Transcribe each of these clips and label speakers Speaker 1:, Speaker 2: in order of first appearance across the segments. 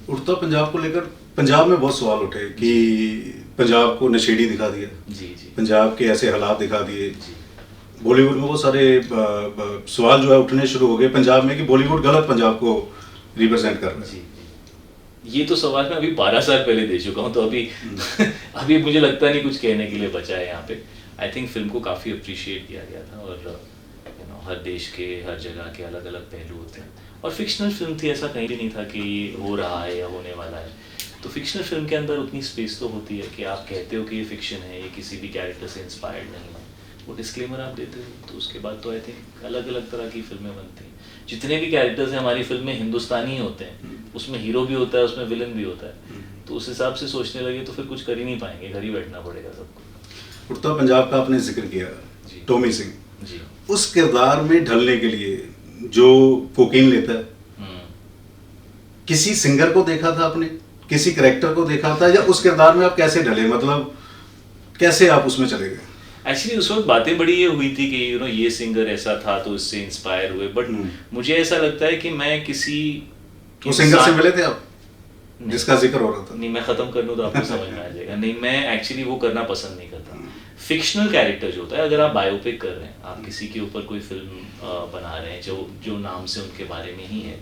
Speaker 1: उड़ता पंजाब को लेकर पंजाब में बहुत सवाल उठे कि पंजाब को नशेड़ी दिखा दिया,
Speaker 2: जी जी
Speaker 1: पंजाब के ऐसे हालात दिखा दिए।
Speaker 2: जी
Speaker 1: बॉलीवुड में बहुत सारे सवाल जो है उठने शुरू हो गए पंजाब में कि बॉलीवुड गलत पंजाब को रिप्रेजेंट कर रहा है।
Speaker 2: जी ये तो सवाल मैं अभी 12 साल पहले दे चुका हूँ, तो अभी अभी मुझे लगता नहीं कुछ कहने के लिए बचा है यहाँ पे। आई थिंक फिल्म को काफ़ी अप्रिशिएट किया गया था, और हर देश के हर जगह के अलग अलग पहलू होते हैं, और फिक्शनल फिल्म थी, ऐसा कहीं भी नहीं था कि ये हो रहा है या होने वाला है। तो फिक्शनल फिल्म के अंदर उतनी स्पेस तो होती है कि आप कहते हो कि ये फिक्शन है, ये किसी भी कैरेक्टर से इंस्पायर्ड नहीं है, वो डिस्क्लेमर आप देते हो, तो उसके बाद तो आई थिंक अलग अलग तरह की फिल्में बनती हैं। जितने भी कैरेक्टर्स हैं हमारी फिल्म में हिंदुस्तानी ही होते हैं, उसमें हीरो भी होता है, उसमें विलन भी होता है, तो उस हिसाब से सोचने लगे तो फिर कुछ कर ही नहीं पाएंगे, घर ही बैठना पड़ेगा सबको।
Speaker 1: उड़ता पंजाब का आपने जिक्र किया,
Speaker 2: जी।
Speaker 1: टॉमी सिंह,
Speaker 2: जी
Speaker 1: उस किरदार में ढलने के लिए जो कोकीन लेता है, किसी सिंगर को देखा था आपने, किसी करेक्टर को देखा था, या उस किरदार में आप कैसे ढले, मतलब कैसे आप उसमें चले गए?
Speaker 2: एक्चुअली उस वक्त बातें बड़ी ये हुई थी कि ये सिंगर ऐसा था तो इससे इंस्पायर हुए, बट मुझे ऐसा लगता है कि मैं किसी
Speaker 1: वो सिंगर से मिले थे आप जिसका जिक्र हो रहा था?
Speaker 2: नहीं, मैं खत्म कर लूँ तो आपको समझ में आ जाएगा। नहीं, मैं एक्चुअली वो करना पसंद नहीं करता। फिक्शनल कैरेक्टर जो होता है, अगर आप बायोपिक कर रहे हैं, आप किसी के ऊपर कोई फिल्म बना रहे हैं जो नाम से उनके बारे में ही है,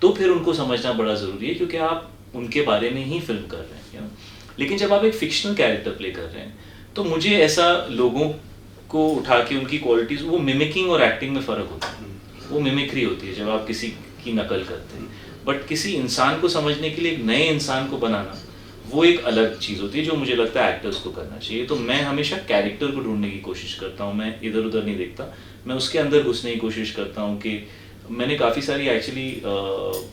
Speaker 2: तो फिर उनको समझना बड़ा ज़रूरी है, क्योंकि आप उनके बारे में ही फिल्म कर रहे हैं। लेकिन जब आप एक फिक्शनल कैरेक्टर प्ले कर रहे हैं, तो मुझे ऐसा लोगों को उठा के उनकी क्वालिटीज़, वो मिमिकिंग और एक्टिंग में फ़र्क होता है, वो मिमिक्री होती है जब आप किसी की नकल करते हैं, बट किसी इंसान को समझने के लिए एक नए इंसान को बनाना, वो एक अलग चीज़ होती है जो मुझे लगता है एक्टर्स को करना चाहिए। तो मैं हमेशा कैरेक्टर को ढूंढने की कोशिश करता हूँ, मैं इधर उधर नहीं देखता, मैं उसके अंदर घुसने की कोशिश करता हूँ। कि मैंने काफ़ी सारी एक्चुअली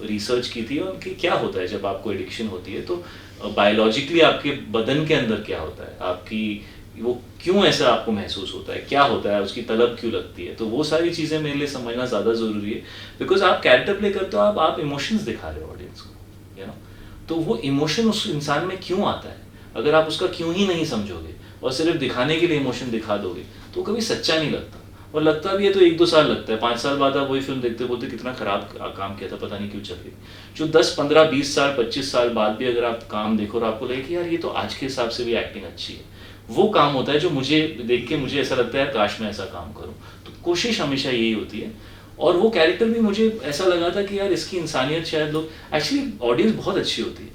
Speaker 2: रिसर्च की थी, और कि क्या होता है जब आपको एडिक्शन होती है, तो बायोलॉजिकली आपके बदन के अंदर क्या होता है, आपकी वो क्यों ऐसा आपको महसूस होता है, क्या होता है, उसकी तलब क्यों लगती है, तो वो सारी चीज़ें मेरे लिए समझना ज़्यादा ज़रूरी है। बिकॉज आप कैरेक्टर प्ले करते हो, आप इमोशंस दिखा रहे हो ऑडियंस को, तो वो इमोशन उस इंसान में क्यों आता है, अगर आप उसका क्यों ही नहीं समझोगे और सिर्फ दिखाने के लिए इमोशन दिखा दोगे, तो कभी सच्चा नहीं लगता। और लगता भी है तो 1-2 साल लगता है, 5 साल बाद आप वही फिल्म देखते बोलते कितना खराब काम किया था, पता नहीं क्यों चल गई। जो 10, 15, 20 साल, 25 साल बाद भी अगर आप काम देखो और आपको लगे कि यार ये तो आज के हिसाब से भी एक्टिंग अच्छी है, वो काम होता है जो मुझे देख के मुझे ऐसा लगता है काश मैं ऐसा काम करूँ। तो कोशिश हमेशा यही होती है। और वो कैरेक्टर भी मुझे ऐसा लगा था कि यार इसकी इंसानियत, शायद लोग, एक्चुअली ऑडियंस बहुत अच्छी होती है,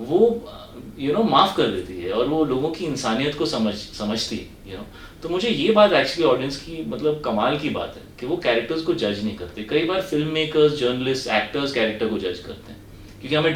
Speaker 2: वो माफ़ कर देती है, और वो लोगों की इंसानियत को समझती है। तो मुझे ये बात एक्चुअली ऑडियंस की, मतलब कमाल की बात है कि वो कैरेक्टर्स को जज नहीं करते। कई बार film makers, journalist, actors character को जज करते हैं, क्योंकि हमें